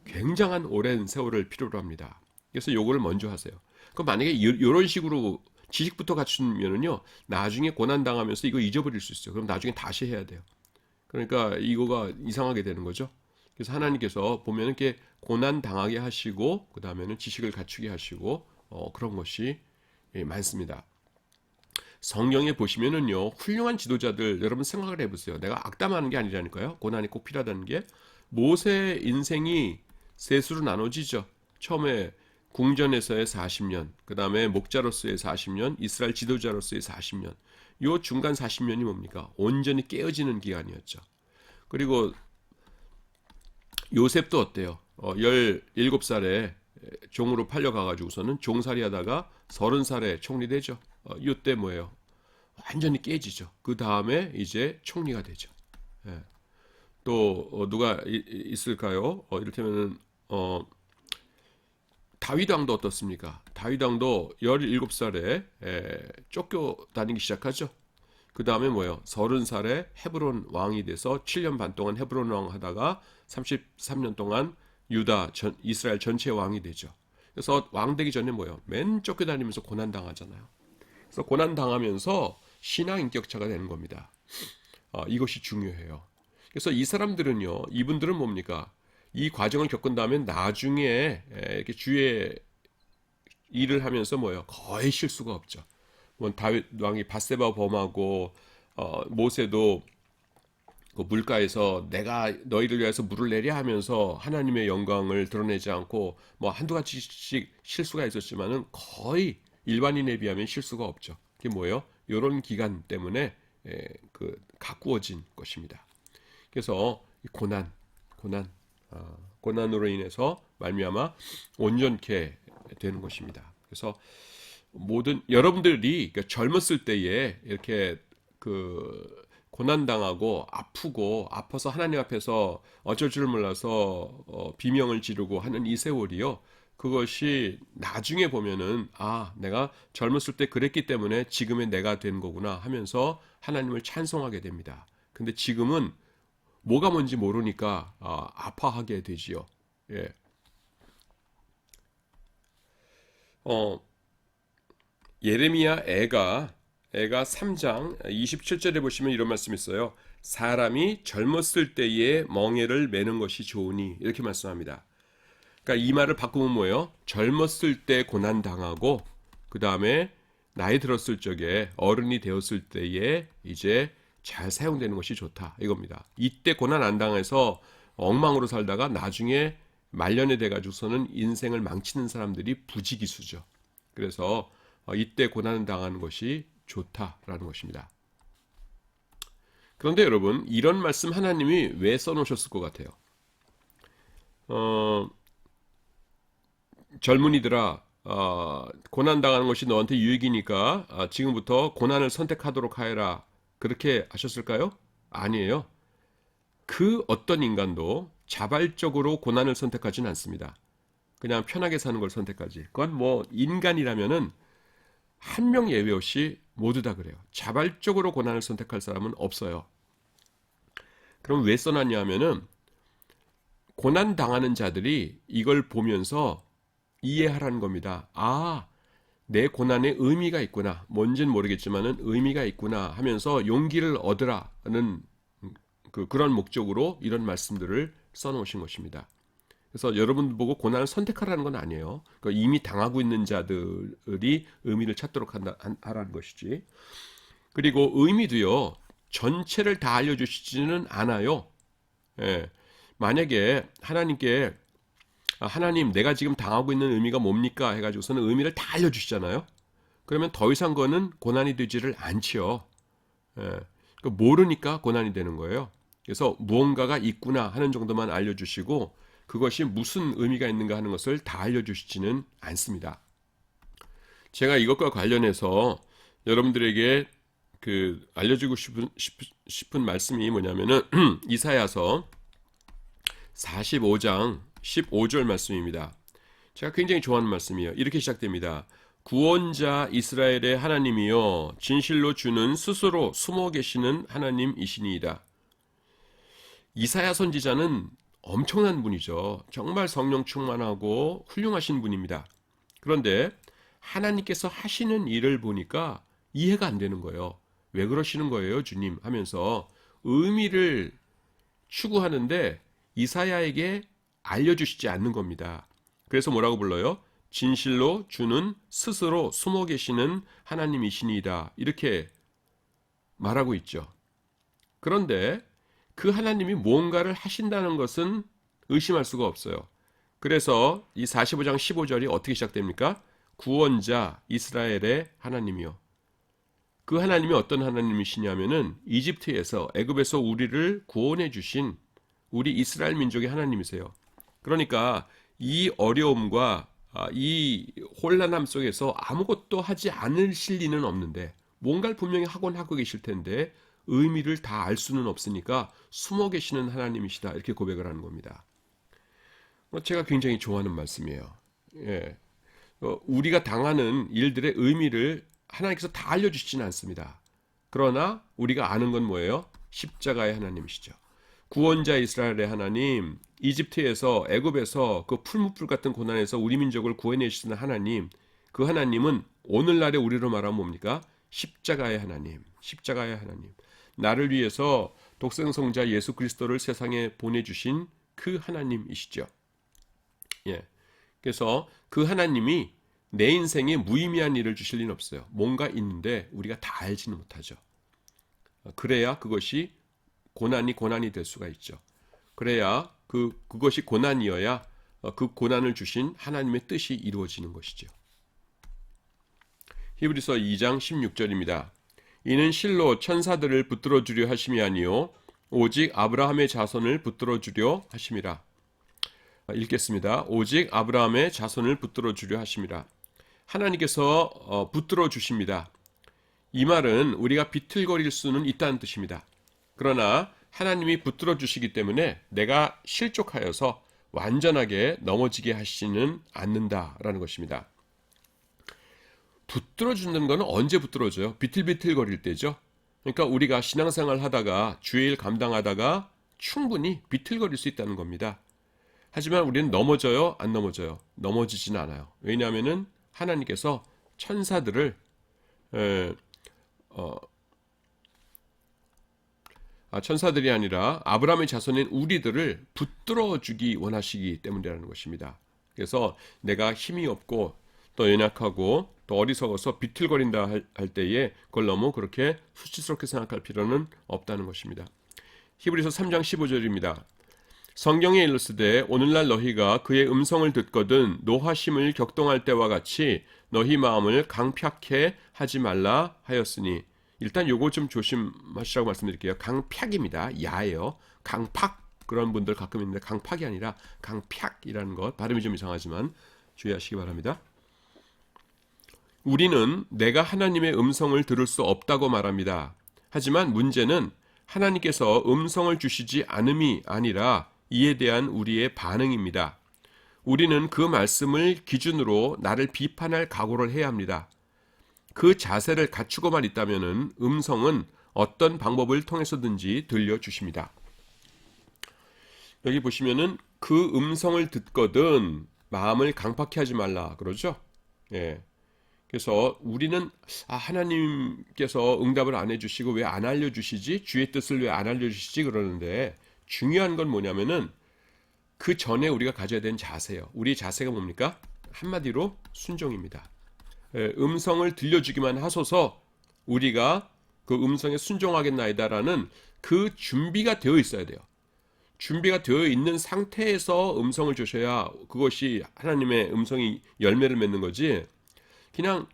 굉장한 오랜 세월을 필요로 합니다. 그래서 요거를 먼저 하세요. 그럼 만약에 이런 식으로 지식부터 갖추면은요 나중에 고난 당하면서 이거 잊어버릴 수 있어요. 그럼 나중에 다시 해야 돼요. 그러니까 이거가 이상하게 되는 거죠. 그래서 하나님께서 보면 이렇게 고난 당하게 하시고 그 다음에는 지식을 갖추게 하시고 그런 것이 많습니다. 성경에 보시면은요 훌륭한 지도자들 여러분 생각을 해보세요. 내가 악담하는 게 아니라니까요. 고난이 꼭 필요하다는 게 모세 인생이 셋으로 나눠지죠. 처음에 궁전에서의 40년, 그 다음에 목자로서의 40년, 이스라엘 지도자로서의 40년. 요 중간 40년이 뭡니까? 온전히 깨어지는 기간이었죠. 그리고 요셉도 어때요? 17살에 종으로 팔려가가지고서는 종살이 하다가 30살에 총리되죠. 이때 뭐예요? 완전히 깨지죠. 그 다음에 이제 총리가 되죠. 예. 또 누가 있을까요? 이를테면은 다윗 왕도 어떻습니까? 다윗 왕도 17살에 쫓겨다니기 시작하죠. 그 다음에 뭐예요? 30살에 헤브론 왕이 돼서 7년 반 동안 헤브론 왕 하다가 33년 동안 이스라엘 전체 왕이 되죠. 그래서 왕 되기 전에 뭐예요? 맨 쫓겨다니면서 고난 당하잖아요. 그래서 고난 당하면서 신앙 인격자가 되는 겁니다. 이것이 중요해요. 그래서 이 사람들은요, 이분들은 뭡니까? 이 과정을 겪은 다음에 나중에 이렇게 주의 일을 하면서 뭐예요? 거의 실수가 없죠. 뭐 다윗 왕이 밧세바 범하고 모세도 그 물가에서 내가 너희를 위해서 물을 내려 하면서 하나님의 영광을 드러내지 않고 뭐 한두 가지씩 실수가 있었지만은 거의 일반인에 비하면 실수가 없죠. 그게 뭐예요? 이런 기간 때문에 가꾸어진 것입니다. 그래서 고난으로 인해서 말미암아 온전케 되는 것입니다. 그래서 모든 여러분들이 그러니까 젊었을 때에 이렇게 고난 당하고 아프고 아파서 하나님 앞에서 어쩔 줄 몰라서 비명을 지르고 하는 이 세월이요. 그것이 나중에 보면은 내가 젊었을 때 그랬기 때문에 지금의 내가 된 거구나 하면서 하나님을 찬송하게 됩니다. 근데 지금은 뭐가 뭔지 모르니까 아파하게 되지요. 예. 예레미야 애가 3장 27절에 보시면 이런 말씀이 있어요. 사람이 젊었을 때에 멍에를 매는 것이 좋으니 이렇게 말씀합니다. 그러니까 이 말을 바꾸면 뭐예요? 젊었을 때 고난 당하고 그 다음에 나이 들었을 적에 어른이 되었을 때에 이제 잘 사용되는 것이 좋다 이겁니다. 이때 고난 안 당해서 엉망으로 살다가 나중에 말년에 돼가지고서는 인생을 망치는 사람들이 부지기수죠. 그래서 이때 고난을 당하는 것이 좋다라는 것입니다. 그런데 여러분 이런 말씀 하나님이 왜 써놓으셨을 것 같아요? 젊은이들아 고난 당하는 것이 너한테 유익이니까 지금부터 고난을 선택하도록 하여라 그렇게 하셨을까요? 아니에요. 그 어떤 인간도 자발적으로 고난을 선택하지는 않습니다. 그냥 편하게 사는 걸 선택하지. 그건 뭐 인간이라면은 한 명 예외 없이 모두 다 그래요. 자발적으로 고난을 선택할 사람은 없어요. 그럼 왜 써놨냐 하면은 고난 당하는 자들이 이걸 보면서 이해하라는 겁니다. 아, 내 고난에 의미가 있구나. 뭔지는 모르겠지만은 의미가 있구나 하면서 용기를 얻으라는 그런 목적으로 이런 말씀들을 써놓으신 것입니다. 그래서 여러분 보고 고난을 선택하라는 건 아니에요. 그러니까 이미 당하고 있는 자들이 의미를 찾도록 하라는 것이지. 그리고 의미도요, 전체를 다 알려주시지는 않아요. 예. 만약에 하나님께 하나님 내가 지금 당하고 있는 의미가 뭡니까 해가지고서는 의미를 다 알려주시잖아요. 그러면 더 이상 그거는 고난이 되지를 않지요. 예. 모르니까 고난이 되는 거예요. 그래서 무언가가 있구나 하는 정도만 알려주시고 그것이 무슨 의미가 있는가 하는 것을 다 알려주시지는 않습니다. 제가 이것과 관련해서 여러분들에게 알려주고 싶은 말씀이 뭐냐면은 이사야서 45장 15절 말씀입니다. 제가 굉장히 좋아하는 말씀이에요. 이렇게 시작됩니다. 구원자 이스라엘의 하나님이여 진실로 주는 스스로 숨어 계시는 하나님이시니이다. 이사야 선지자는 엄청난 분이죠. 정말 성령 충만하고 훌륭하신 분입니다. 그런데 하나님께서 하시는 일을 보니까 이해가 안 되는 거예요. 왜 그러시는 거예요, 주님? 하면서 의미를 추구하는데 이사야에게 알려주시지 않는 겁니다. 그래서 뭐라고 불러요? 진실로 주는 스스로 숨어 계시는 하나님이시니이다. 이렇게 말하고 있죠. 그런데 그 하나님이 무언가를 하신다는 것은 의심할 수가 없어요. 그래서 이 45장 15절이 어떻게 시작됩니까? 구원자 이스라엘의 하나님이요. 그 하나님이 어떤 하나님이시냐면은 이집트에서 애굽에서 우리를 구원해 주신 우리 이스라엘 민족의 하나님이세요. 그러니까 이 어려움과 이 혼란함 속에서 아무것도 하지 않으실 리는 없는데 뭔가를 분명히 하곤 하고 계실 텐데 의미를 다 알 수는 없으니까 숨어 계시는 하나님이시다 이렇게 고백을 하는 겁니다. 제가 굉장히 좋아하는 말씀이에요. 예. 우리가 당하는 일들의 의미를 하나님께서 다 알려주시지는 않습니다. 그러나 우리가 아는 건 뭐예요? 십자가의 하나님이시죠. 구원자 이스라엘의 하나님, 이집트에서 애굽에서 그 풀무불 같은 고난에서 우리 민족을 구해내시는 하나님, 그 하나님은 오늘날의 우리로 말하면 뭡니까? 십자가의 하나님, 십자가의 하나님. 나를 위해서 독생성자 예수 그리스도를 세상에 보내주신 그 하나님이시죠. 예. 그래서 그 하나님이 내 인생에 무의미한 일을 주실 리는 없어요. 뭔가 있는데 우리가 다 알지는 못하죠. 그래야 그것이 고난이 될 수가 있죠. 그래야 그것이 고난이어야 그 고난을 주신 하나님의 뜻이 이루어지는 것이죠. 히브리서 2장 16절입니다. 이는 실로 천사들을 붙들어 주려 하심이 아니요 오직 아브라함의 자손을 붙들어 주려 하심이라. 읽겠습니다. 오직 아브라함의 자손을 붙들어 주려 하심이라. 하나님께서 붙들어 주십니다. 이 말은 우리가 비틀거릴 수는 있다는 뜻입니다. 그러나 하나님이 붙들어 주시기 때문에 내가 실족하여서 완전하게 넘어지게 하시지는 않는다라는 것입니다. 붙들어 주는 것은 언제 붙들어줘요? 비틀비틀거릴 때죠. 그러니까 우리가 신앙생활 하다가 주일 감당하다가 충분히 비틀거릴 수 있다는 겁니다. 하지만 우리는 넘어져요? 안 넘어져요? 넘어지진 않아요. 왜냐하면은 하나님께서 천사들을 천사들이 아니라 아브라함의 자손인 우리들을 붙들어 주기 원하시기 때문이라는 것입니다. 그래서 내가 힘이 없고 또 연약하고 또 어리석어서 비틀거린다 할 때에 그걸 너무 그렇게 수치스럽게 생각할 필요는 없다는 것입니다. 히브리서 3장 15절입니다. 성경에 일렀으되 오늘날 너희가 그의 음성을 듣거든 노하심을 격동할 때와 같이 너희 마음을 강팍해 하지 말라 하였으니, 일단 요거 좀 조심하시라고 말씀드릴게요. 강팍입니다. 야예요. 강팍 그런 분들 가끔 있는데 강팍이 아니라 강팍이라는 것, 발음이 좀 이상하지만 주의하시기 바랍니다. 우리는 내가 하나님의 음성을 들을 수 없다고 말합니다. 하지만 문제는 하나님께서 음성을 주시지 않음이 아니라 이에 대한 우리의 반응입니다. 우리는 그 말씀을 기준으로 나를 비판할 각오를 해야 합니다. 그 자세를 갖추고만 있다면 음성은 어떤 방법을 통해서든지 들려주십니다. 여기 보시면은 그 음성을 듣거든 마음을 강팍히 하지 말라 그러죠. 예. 그래서 우리는 하나님께서 응답을 안 해주시고 왜 안 알려주시지? 주의 뜻을 왜 안 알려주시지? 그러는데 중요한 건 뭐냐면은 그 전에 우리가 가져야 되는 자세예요. 우리의 자세가 뭡니까? 한마디로 순종입니다. 음성을 들려주기만 하소서 우리가 그 음성에 순종하겠나이다라는 그 준비가 되어 있어야 돼요. 준비가 되어 있는 상태에서 음성을 주셔야 그것이 하나님의 음성이 열매를 맺는 거지. 그냥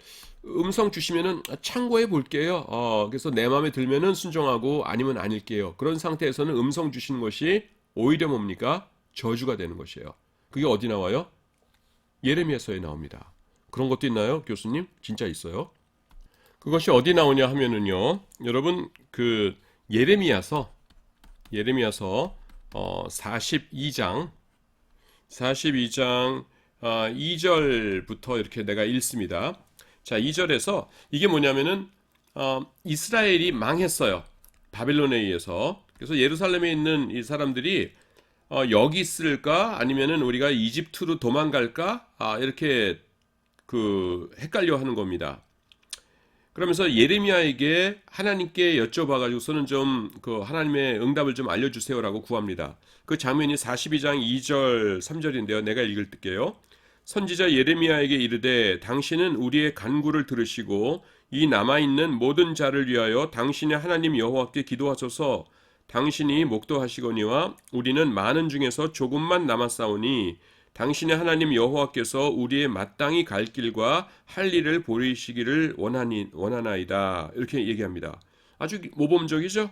음성 주시면은 참고해 볼게요. 그래서 내 마음에 들면은 순종하고 아니면 아닐게요. 그런 상태에서는 음성 주시는 것이 오히려 뭡니까? 저주가 되는 것이에요. 그게 어디 나와요? 예레미야서에 나옵니다. 그런 것도 있나요, 교수님? 진짜 있어요. 그것이 어디 나오냐 하면은요, 여러분 그 예레미야서 42장 2절부터 이렇게 내가 읽습니다. 자, 2절에서 이게 뭐냐면은 이스라엘이 망했어요. 바벨론에 의해서. 그래서 예루살렘에 있는 이 사람들이 여기 있을까 아니면은 우리가 이집트로 도망갈까 이렇게 그 헷갈려 하는 겁니다. 그러면서 예레미야에게 하나님께 여쭤봐가지고서는 좀 그 하나님의 응답을 좀 알려주세요라고 구합니다. 그 장면이 42장 2절 3절인데요. 내가 읽을게요. 선지자 예레미야에게 이르되 당신은 우리의 간구를 들으시고 이 남아있는 모든 자를 위하여 당신의 하나님 여호와께 기도하소서. 당신이 목도하시거니와 우리는 많은 중에서 조금만 남았사오니 당신의 하나님 여호와께서 우리의 마땅히 갈 길과 할 일을 보이시기를 원하나이다. 이렇게 얘기합니다. 아주 모범적이죠?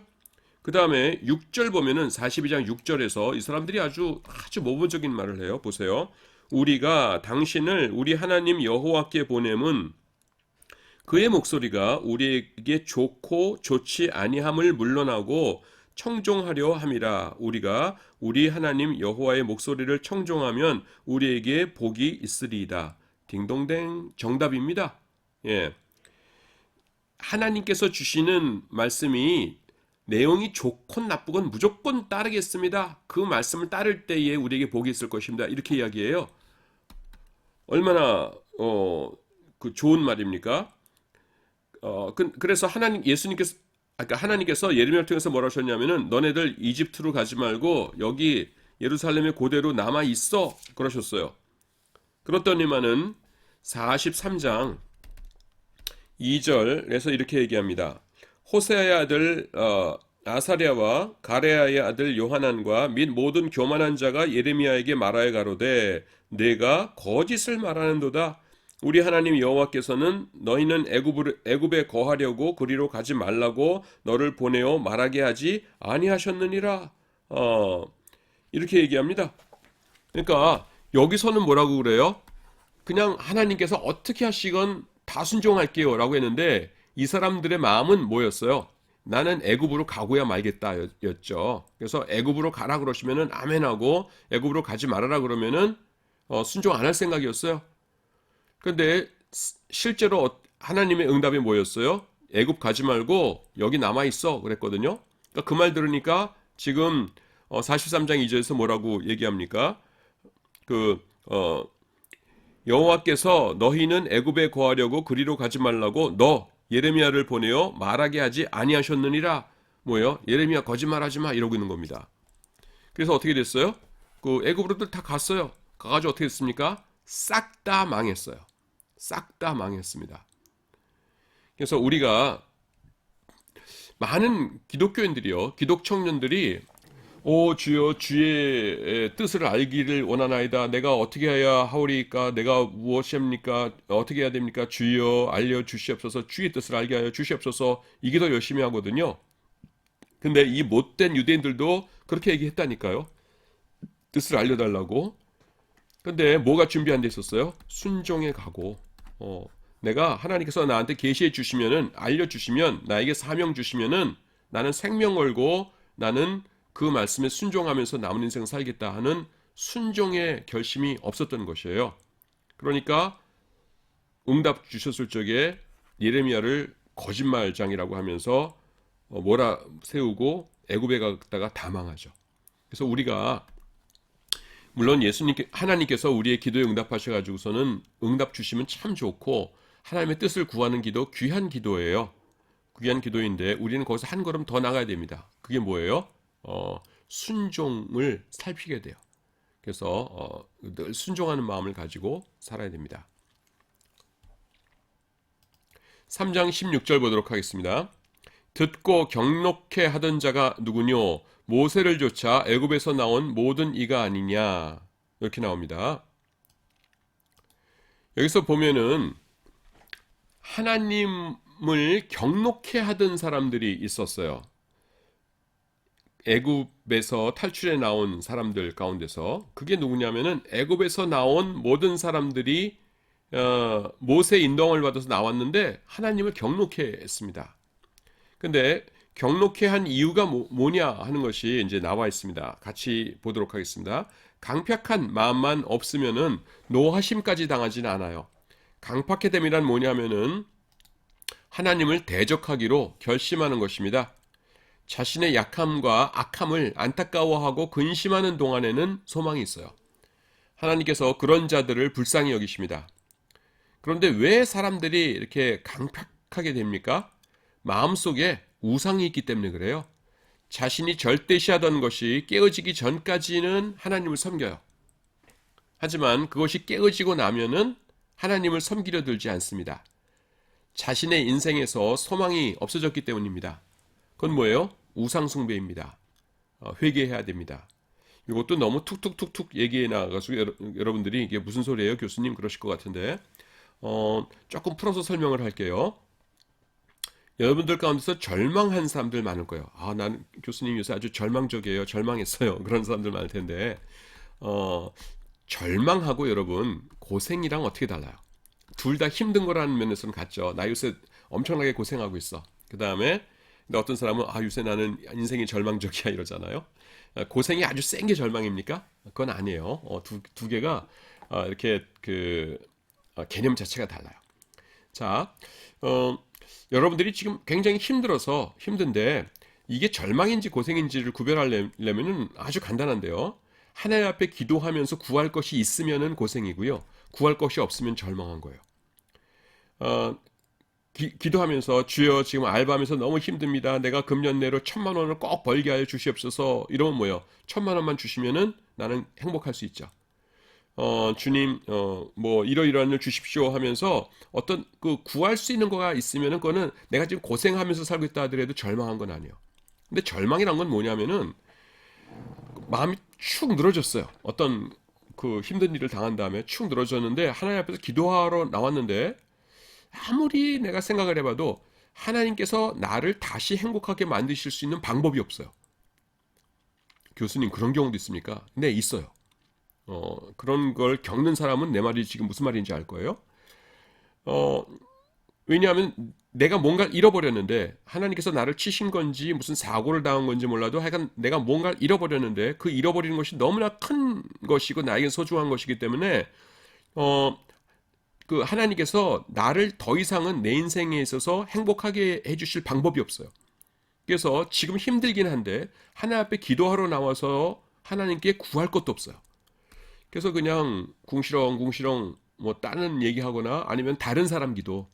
그 다음에 6절 보면은 42장 6절에서 이 사람들이 아주 모범적인 말을 해요. 보세요. 우리가 당신을 우리 하나님 여호와께 보냄은 그의 목소리가 우리에게 좋고 좋지 아니함을 물러나고 청종하려 함이라. 우리가 우리 하나님 여호와의 목소리를 청종하면 우리에게 복이 있으리이다. 딩동댕 정답입니다. 예. 하나님께서 주시는 말씀이 내용이 좋건 나쁘건 무조건 따르겠습니다. 그 말씀을 따를 때에 우리에게 복이 있을 것입니다. 이렇게 이야기해요. 얼마나 그 좋은 말입니까? 그래서 하나님께서 예레미야를 통해서 뭐라 하셨냐면은 너네들 이집트로 가지 말고 여기 예루살렘에 그대로 남아 있어 그러셨어요. 그렇더니만은 43장 2절에서 이렇게 얘기합니다. 호세아의 아들 아사랴와 가레아의 아들 요하난과 및 모든 교만한 자가 예레미야에게 말하여 가로되 내가 거짓을 말하는도다. 우리 하나님 여호와께서는 너희는 애굽에 거하려고 그리로 가지 말라고 너를 보내어 말하게 하지 아니하셨느니라. 이렇게 얘기합니다. 그러니까 여기서는 뭐라고 그래요? 그냥 하나님께서 어떻게 하시건 다 순종할게요 라고 했는데 이 사람들의 마음은 뭐였어요? 나는 애굽으로 가고야 말겠다 였죠. 그래서 애굽으로 가라 그러시면은 아멘하고 애굽으로 가지 말아라 그러면은 순종 안 할 생각이었어요. 근데 실제로 하나님의 응답이 뭐였어요? 애굽 가지 말고 여기 남아 있어 그랬거든요. 그러니까 그 말 들으니까 지금 43장 2절에서 뭐라고 얘기합니까? 여호와께서 너희는 애굽에 거하려고 그리로 가지 말라고 너 예레미야를 보내어 말하게 하지 아니하셨느니라. 뭐예요? 예레미야 거짓말하지 마 이러고 있는 겁니다. 그래서 어떻게 됐어요? 그 애굽으로들 다 갔어요. 가가지고 어떻게 됐습니까? 싹 다 망했어요. 싹 다 망했습니다. 그래서 우리가 많은 기독교인들이요, 기독 청년들이 오 주여 주의 뜻을 알기를 원하나이다. 내가 어떻게 해야 하오리까? 내가 무엇입니까? 어떻게 해야 됩니까? 주여 알려주시옵소서. 주의 뜻을 알게 하여 주시옵소서. 이게 더 열심히 하거든요. 근데 이 못된 유대인들도 그렇게 얘기했다니까요. 뜻을 알려달라고. 근데 뭐가 준비 안 돼 있었어요? 순종에 가고 내가 하나님께서 나한테 계시해 주시면은 알려주시면 나에게 사명 주시면은 나는 생명 걸고 나는 그 말씀에 순종하면서 남은 인생 살겠다 하는 순종의 결심이 없었던 것이에요. 그러니까 응답 주셨을 적에 예레미야를 거짓말장이라고 하면서 몰아 세우고 애굽에 갔다가 다 망하죠. 그래서 우리가 물론 하나님께서 우리의 기도에 응답하셔가지고서는 응답 주시면 참 좋고 하나님의 뜻을 구하는 기도 귀한 기도예요. 귀한 기도인데 우리는 거기서 한 걸음 더 나가야 됩니다. 그게 뭐예요? 순종을 살피게 돼요. 그래서 늘 순종하는 마음을 가지고 살아야 됩니다. 3장 16절 보도록 하겠습니다. 듣고 경록해 하던 자가 누구뇨? 모세를 쫓아 애굽에서 나온 모든 이가 아니냐? 이렇게 나옵니다. 여기서 보면은 하나님을 경록해 하던 사람들이 있었어요. 애굽에서 탈출해 나온 사람들 가운데서 그게 누구냐면은 애굽에서 나온 모든 사람들이 모세의 인도함을 받아서 나왔는데 하나님을 경록해 했습니다. 근데 경록해 한 이유가 뭐냐 하는 것이 이제 나와 있습니다. 같이 보도록 하겠습니다. 강팍한 마음만 없으면은 노하심까지 당하지는 않아요. 강팍해 됨이란 뭐냐면은 하나님을 대적하기로 결심하는 것입니다. 자신의 약함과 악함을 안타까워하고 근심하는 동안에는 소망이 있어요. 하나님께서 그런 자들을 불쌍히 여기십니다. 그런데 왜 사람들이 이렇게 강팍하게 됩니까? 마음속에 우상이 있기 때문에 그래요. 자신이 절대시하던 것이 깨어지기 전까지는 하나님을 섬겨요. 하지만 그것이 깨어지고 나면은 하나님을 섬기려 들지 않습니다. 자신의 인생에서 소망이 없어졌기 때문입니다. 그건 뭐예요? 우상숭배입니다. 회개해야 됩니다. 이것도 너무 툭툭툭툭 얘기해 나가지고 여러분들이 이게 무슨 소리예요? 교수님 그러실 것 같은데 조금 풀어서 설명을 할게요. 여러분들 가운데서 절망한 사람들 많을 거예요. 나는 교수님 요새 아주 절망적이에요. 절망했어요. 그런 사람들 많을 텐데 절망하고 여러분 고생이랑 어떻게 달라요? 둘 다 힘든 거라는 면에서는 같죠. 나 요새 엄청나게 고생하고 있어. 그 다음에 근데 어떤 사람은 요새 나는 인생이 절망적이야 이러잖아요. 고생이 아주 센 게 절망입니까? 그건 아니에요. 두 개가 이렇게 개념 자체가 달라요. 자, 여러분들이 지금 굉장히 힘든데 이게 절망인지 고생인지를 구별하려면은 아주 간단한데요. 하나님 앞에 기도하면서 구할 것이 있으면은 고생이고요. 구할 것이 없으면 절망한 거예요. 기도하면서 주여 지금 알바하면서 너무 힘듭니다. 내가 금년 내로 1,000만 원을 꼭 벌게 하여 주시옵소서. 이러면 뭐예요? 1,000만 원만 주시면은 나는 행복할 수 있죠. 주님, 뭐 이러이러한 일 주십시오 하면서 어떤 구할 수 있는 거가 있으면은 그거는 내가 지금 고생하면서 살고 있다 하더라도 절망한 건 아니에요. 근데 절망이란 건 뭐냐면은 마음이 축 늘어졌어요. 어떤 힘든 일을 당한 다음에 축 늘어졌는데 하나님 앞에서 기도하러 나왔는데 아무리 내가 생각을 해봐도 하나님께서 나를 다시 행복하게 만드실 수 있는 방법이 없어요. 교수님 그런 경우도 있습니까? 네, 있어요. 그런 걸 겪는 사람은 내 말이 지금 무슨 말인지 알 거예요. 왜냐하면 내가 뭔가를 잃어버렸는데 하나님께서 나를 치신 건지 무슨 사고를 당한 건지 몰라도 하여간 내가 뭔가를 잃어버렸는데 그 잃어버리는 것이 너무나 큰 것이고 나에겐 소중한 것이기 때문에 하나님께서 나를 더 이상은 내 인생에 있어서 행복하게 해주실 방법이 없어요. 그래서 지금 힘들긴 한데 하나님 앞에 기도하러 나와서 하나님께 구할 것도 없어요. 그래서 그냥 궁시렁궁시렁 뭐 다른 얘기하거나 아니면 다른 사람 기도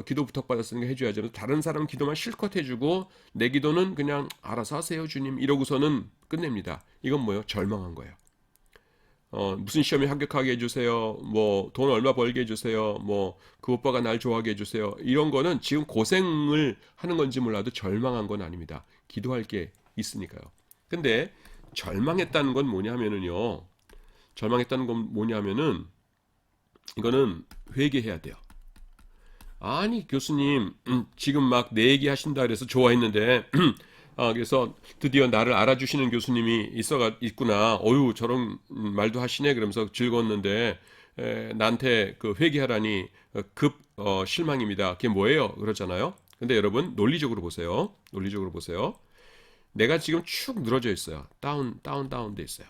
기도 부탁받았으니까 해줘야지. 다른 사람 기도만 실컷 해주고 내 기도는 그냥 알아서 하세요 주님 이러고서는 끝냅니다. 이건 뭐예요? 절망한 거예요. 무슨 시험에 합격하게 해주세요. 뭐 돈 얼마 벌게 해주세요. 뭐 그 오빠가 날 좋아하게 해주세요. 이런 거는 지금 고생을 하는 건지 몰라도 절망한 건 아닙니다. 기도할 게 있으니까요. 근데 절망했다는 건 뭐냐면은요. 절망했다는 건 뭐냐면은 이거는 회개해야 돼요. 아니 교수님 지금 막 내 얘기 하신다 그래서 좋아했는데 그래서 드디어 나를 알아주시는 교수님이 있구나. 어유 저런 말도 하시네. 그러면서 즐거웠는데 나한테 회개하라니 급 실망입니다. 그게 뭐예요? 그러잖아요. 근데 여러분 논리적으로 보세요. 논리적으로 보세요. 내가 지금 축 늘어져 있어요. 다운 돼 있어요.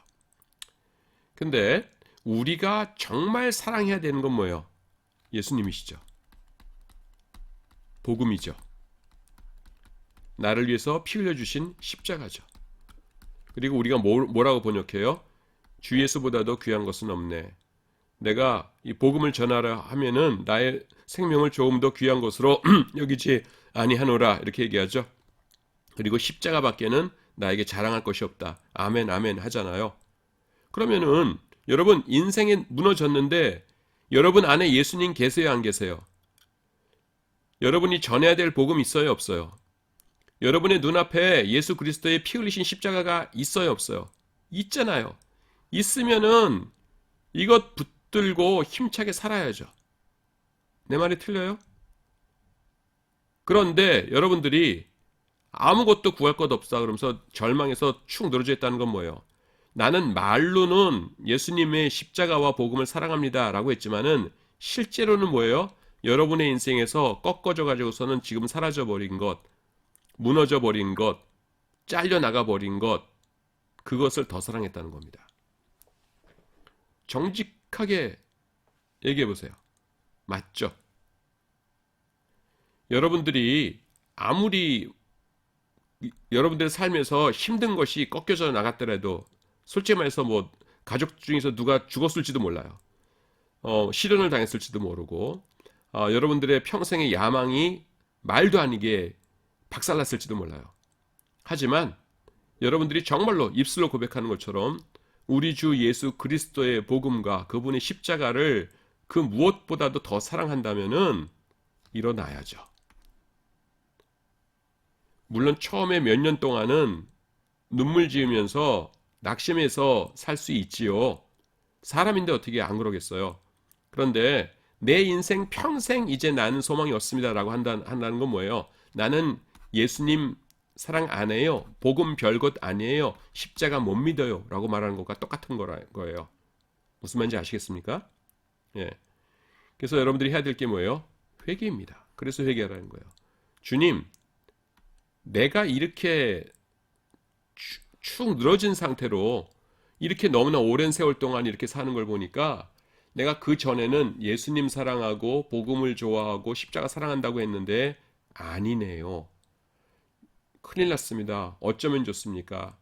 근데 우리가 정말 사랑해야 되는 건 뭐예요? 예수님이시죠. 복음이죠. 나를 위해서 피 흘려주신 십자가죠. 그리고 우리가 뭐라고 번역해요? 주 예수보다도 귀한 것은 없네. 내가 이 복음을 전하라 하면은 나의 생명을 조금 더 귀한 것으로 여기지 아니하노라 이렇게 얘기하죠. 그리고 십자가밖에는 나에게 자랑할 것이 없다. 아멘 아멘 하잖아요. 그러면은 여러분 인생이 무너졌는데 여러분 안에 예수님 계세요 안 계세요? 여러분이 전해야 될 복음 있어요 없어요? 여러분의 눈앞에 예수 그리스도의 피 흘리신 십자가가 있어요 없어요? 있잖아요. 있으면은 이것 붙들고 힘차게 살아야죠. 내 말이 틀려요? 그런데 여러분들이 아무것도 구할 것 없다 그러면서 절망해서 축 늘어져 있다는 건 뭐예요? 나는 말로는 예수님의 십자가와 복음을 사랑합니다 라고 했지만은 실제로는 뭐예요? 여러분의 인생에서 꺾어져 가지고서는 지금 사라져 버린 것, 무너져 버린 것, 잘려나가 버린 것, 그것을 더 사랑했다는 겁니다. 정직하게 얘기해 보세요. 맞죠? 여러분들이 아무리 여러분들의 삶에서 힘든 것이 꺾여져 나갔더라도 솔직히 말해서 뭐 가족 중에서 누가 죽었을지도 몰라요. 실현을 당했을지도 모르고 여러분들의 평생의 야망이 말도 아니게 박살났을지도 몰라요. 하지만 여러분들이 정말로 입술로 고백하는 것처럼 우리 주 예수 그리스도의 복음과 그분의 십자가를 그 무엇보다도 더 사랑한다면은 일어나야죠. 물론 처음에 몇 년 동안은 눈물 지으면서 낙심해서 살 수 있지요. 사람인데 어떻게 안 그러겠어요. 그런데 내 인생 평생 이제 나는 소망이 없습니다라고 한다는 건 뭐예요? 나는 예수님 사랑 안 해요. 복음 별것 아니에요. 십자가 못 믿어요. 라고 말하는 것과 똑같은 거예요. 무슨 말인지 아시겠습니까? 예. 그래서 여러분들이 해야 될 게 뭐예요? 회개입니다. 그래서 회개하라는 거예요. 주님, 내가 이렇게 축 늘어진 상태로 이렇게 너무나 오랜 세월 동안 이렇게 사는 걸 보니까 내가 그 전에는 예수님 사랑하고 복음을 좋아하고 십자가 사랑한다고 했는데 아니네요. 큰일 났습니다. 어쩌면 좋습니까?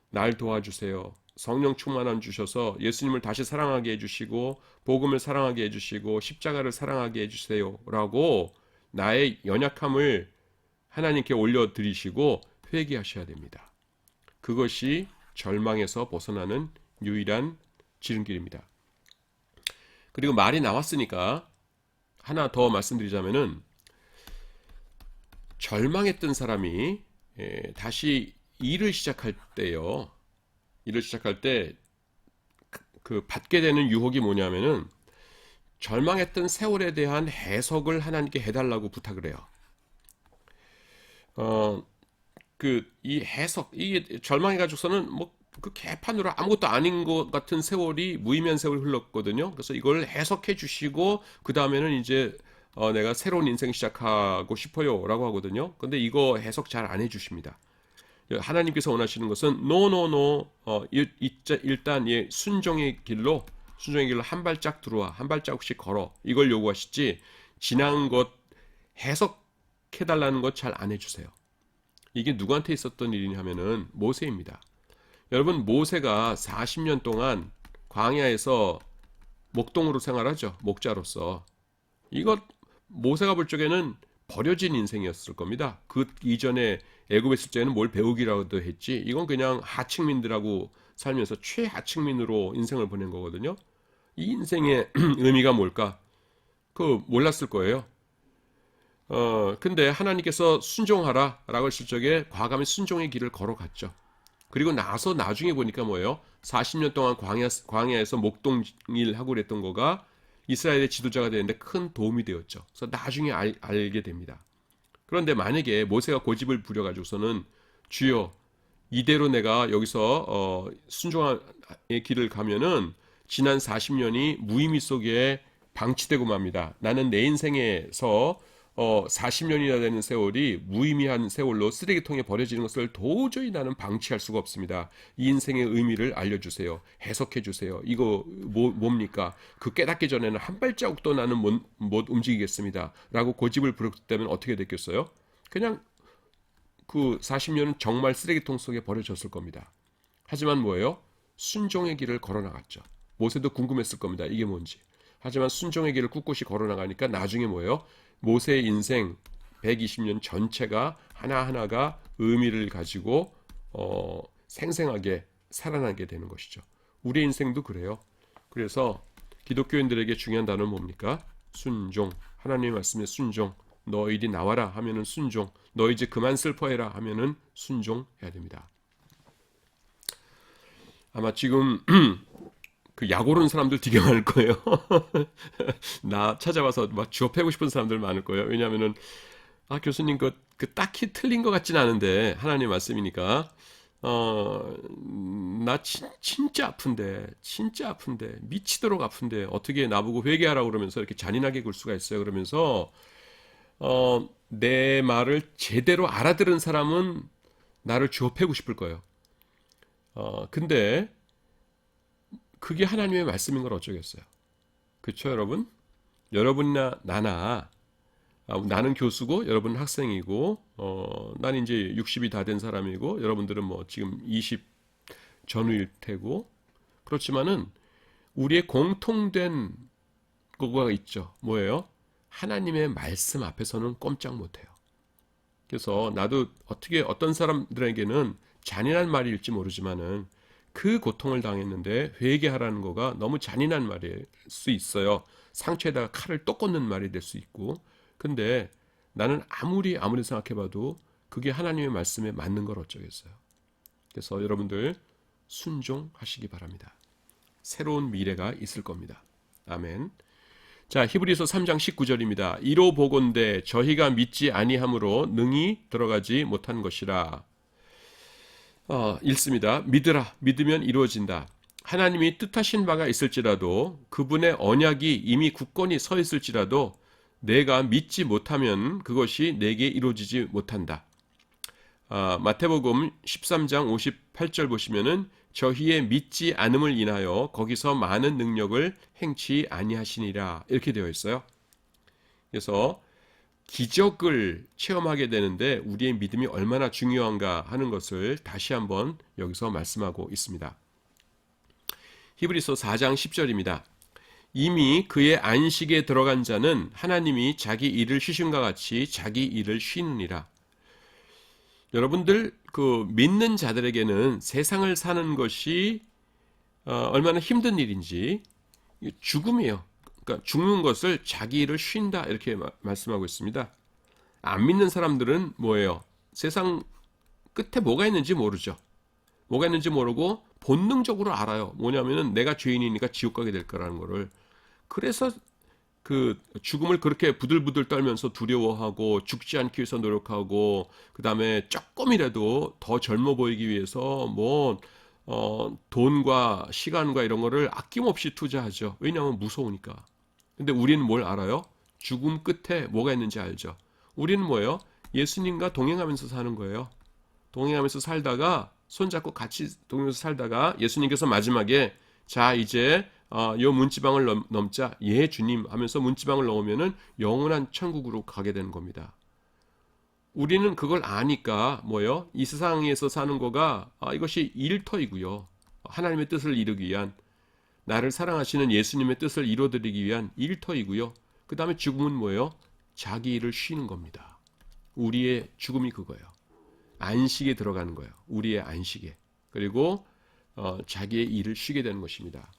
날 도와주세요. 성령 충만함 주셔서 예수님을 다시 사랑하게 해주시고 복음을 사랑하게 해주시고 십자가를 사랑하게 해주세요. 라고 나의 연약함을 하나님께 올려드리시고 회개하셔야 됩니다. 그것이 절망에서 벗어나는 유일한 지름길입니다. 그리고 말이 나왔으니까 하나 더 말씀드리자면은 절망했던 사람이 다시 일을 시작할 때요. 일을 시작할 때 그 받게 되는 유혹이 뭐냐면은 절망했던 세월에 대한 해석을 하나님께 해달라고 부탁을 해요. 이 해석, 이게 절망해가지고서는 뭐 그 개판으로 아무것도 아닌 것 같은 세월이 무의미한 세월이 흘렀거든요. 그래서 이걸 해석해 주시고 그 다음에는 이제 내가 새로운 인생 시작하고 싶어요라고 하거든요. 근데 이거 해석 잘 안 해주십니다. 하나님께서 원하시는 것은 no. 일단 순종의 길로 한 발짝 들어와, 한 발자국씩 걸어. 이걸 요구하시지 지난 것 해석해달라는 것 잘 안 해주세요. 이게 누구한테 있었던 일이냐 하면은 모세입니다. 여러분 모세가 40년 동안 광야에서 목동으로 생활하죠. 목자로서. 이거 모세가 볼 적에는 버려진 인생이었을 겁니다. 그 이전에 애굽에 있을 때는 뭘 배우기라도 했지 이건 그냥 하층민들하고 살면서 최하층민으로 인생을 보낸 거거든요. 이 인생의 의미가 뭘까? 그거 몰랐을 거예요. 근데 하나님께서 순종하라 라고 했을 적에 과감히 순종의 길을 걸어갔죠. 그리고 나중에 보니까 뭐예요? 40년 동안 광야에서 목동일 하고 그랬던 거가 이스라엘의 지도자가 되는데 큰 도움이 되었죠. 그래서 나중에 알게 됩니다. 그런데 만약에 모세가 고집을 부려가지고서는 주여 이대로 내가 여기서 순종의 길을 가면은 지난 40년이 무의미 속에 방치되고 맙니다. 나는 내 인생에서 40년이나 되는 세월이 무의미한 세월로 쓰레기통에 버려지는 것을 도저히 나는 방치할 수가 없습니다. 이 인생의 의미를 알려주세요. 해석해 주세요. 이거 뭡니까? 그 깨닫기 전에는 한 발자국도 나는 못 움직이겠습니다. 라고 고집을 부렸다면 어떻게 됐겠어요? 그냥 그 40년은 정말 쓰레기통 속에 버려졌을 겁니다. 하지만 뭐예요? 순종의 길을 걸어나갔죠. 모세도 궁금했을 겁니다. 이게 뭔지. 하지만 순종의 길을 꿋꿋이 걸어나가니까 나중에 뭐예요? 모세의 인생 120년 전체가 하나하나가 의미를 가지고 생생하게 살아나게 되는 것이죠. 우리 인생도 그래요. 그래서 기독교인들에게 중요한 단어는 뭡니까? 순종. 하나님의 말씀에 순종. 너 이리 나와라 하면은 순종. 너 이제 그만 슬퍼해라 하면은 순종해야 됩니다. 아마 지금 그 약 오르는 사람들 되게 많을 거예요. 나 찾아와서 막 주업하고 싶은 사람들 많을 거예요. 왜냐하면은 교수님 그 딱히 틀린 것 같진 않은데 하나님 말씀이니까 나 진짜 아픈데 미치도록 아픈데 어떻게 나보고 회개하라고 그러면서 이렇게 잔인하게 굴 수가 있어요. 그러면서 내 말을 제대로 알아들은 사람은 나를 주업하고 싶을 거예요. 근데 그게 하나님의 말씀인 걸 어쩌겠어요. 그렇죠, 여러분? 여러분이나 나나 나는 교수고 여러분은 학생이고 나는 이제 60이 다 된 사람이고 여러분들은 뭐 지금 20 전후일 테고 그렇지만은 우리의 공통된 거가 있죠. 뭐예요? 하나님의 말씀 앞에서는 꼼짝 못해요. 그래서 나도 어떻게 어떤 사람들에게는 잔인한 말일지 모르지만은 그 고통을 당했는데 회개하라는 거가 너무 잔인한 말일 수 있어요. 상처에다가 칼을 또 꽂는 말이 될 수 있고. 근데 나는 아무리 생각해봐도 그게 하나님의 말씀에 맞는 걸 어쩌겠어요. 그래서 여러분들 순종하시기 바랍니다. 새로운 미래가 있을 겁니다. 아멘. 자, 히브리서 3장 19절입니다. 이로 보건대 저희가 믿지 아니함으로 능히 들어가지 못한 것이라. 읽습니다. 믿으라. 믿으면 이루어진다. 하나님이 뜻하신 바가 있을지라도 그분의 언약이 이미 굳건히 서 있을지라도 내가 믿지 못하면 그것이 내게 이루어지지 못한다. 마태복음 13장 58절 보시면은 저희의 믿지 않음을 인하여 거기서 많은 능력을 행치 아니하시니라 이렇게 되어 있어요. 그래서 기적을 체험하게 되는데 우리의 믿음이 얼마나 중요한가 하는 것을 다시 한번 여기서 말씀하고 있습니다. 히브리서 4장 10절입니다. 이미 그의 안식에 들어간 자는 하나님이 자기 일을 쉬심과 같이 자기 일을 쉬느니라. 여러분들 그 믿는 자들에게는 세상을 사는 것이 얼마나 힘든 일인지 죽음이에요. 그러니까 죽는 것을 자기 일을 쉰다 이렇게 말씀하고 있습니다. 안 믿는 사람들은 뭐예요? 세상 끝에 뭐가 있는지 모르죠. 뭐가 있는지 모르고 본능적으로 알아요. 뭐냐면은 내가 죄인이니까 지옥 가게 될 거라는 거를. 그래서 그 죽음을 그렇게 부들부들 떨면서 두려워하고 죽지 않기 위해서 노력하고 그 다음에 조금이라도 더 젊어 보이기 위해서 돈과 시간과 이런 거를 아낌없이 투자하죠. 왜냐하면 무서우니까. 근데 우리는 뭘 알아요? 죽음 끝에 뭐가 있는지 알죠. 우리는 뭐예요? 예수님과 동행하면서 사는 거예요. 동행하면서 살다가 손잡고 같이 동행하면서 살다가 예수님께서 마지막에 자 이제 요 문지방을 넘자. 예 주님 하면서 문지방을 넘으면은 영원한 천국으로 가게 되는 겁니다. 우리는 그걸 아니까 뭐예요? 이 세상에서 사는 거가 이것이 일터이고요. 하나님의 뜻을 이루기 위한 나를 사랑하시는 예수님의 뜻을 이루어드리기 위한 일터이고요. 그 다음에 죽음은 뭐예요? 자기 일을 쉬는 겁니다. 우리의 죽음이 그거예요. 안식에 들어가는 거예요. 우리의 안식에. 그리고 자기의 일을 쉬게 되는 것입니다.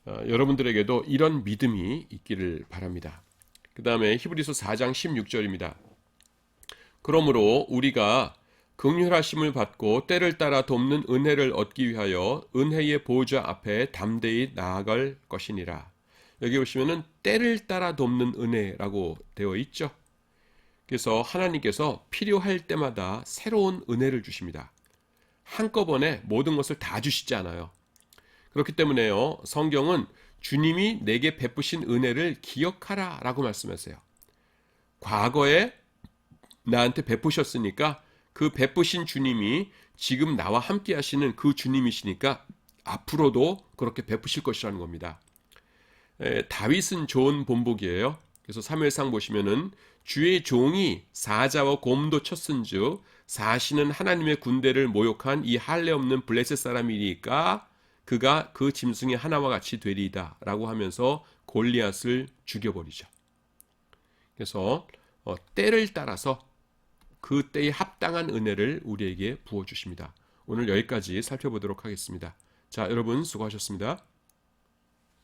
여러분들에게도 이런 믿음이 있기를 바랍니다. 그 다음에 히브리서 4장 16절입니다. 그러므로 우리가 긍휼하심을 받고 때를 따라 돕는 은혜를 얻기 위하여 은혜의 보좌 앞에 담대히 나아갈 것이니라. 여기 보시면은 때를 따라 돕는 은혜라고 되어 있죠. 그래서 하나님께서 필요할 때마다 새로운 은혜를 주십니다. 한꺼번에 모든 것을 다 주시지 않아요. 그렇기 때문에요. 성경은 주님이 내게 베푸신 은혜를 기억하라 라고 말씀하세요. 과거에 나한테 베푸셨으니까 그 베푸신 주님이 지금 나와 함께 하시는 그 주님이시니까 앞으로도 그렇게 베푸실 것이라는 겁니다. 다윗은 좋은 본보기예요. 그래서 사무엘상 보시면은 주의 종이 사자와 곰도 쳤은즉 사시는 하나님의 군대를 모욕한 이 할례 없는 블레셋 사람이니까 그가 그 짐승의 하나와 같이 되리이다 라고 하면서 골리앗을 죽여버리죠. 그래서 때를 따라서 그 때에 합당한 은혜를 우리에게 부어주십니다. 오늘 여기까지 살펴보도록 하겠습니다. 자, 여러분 수고하셨습니다.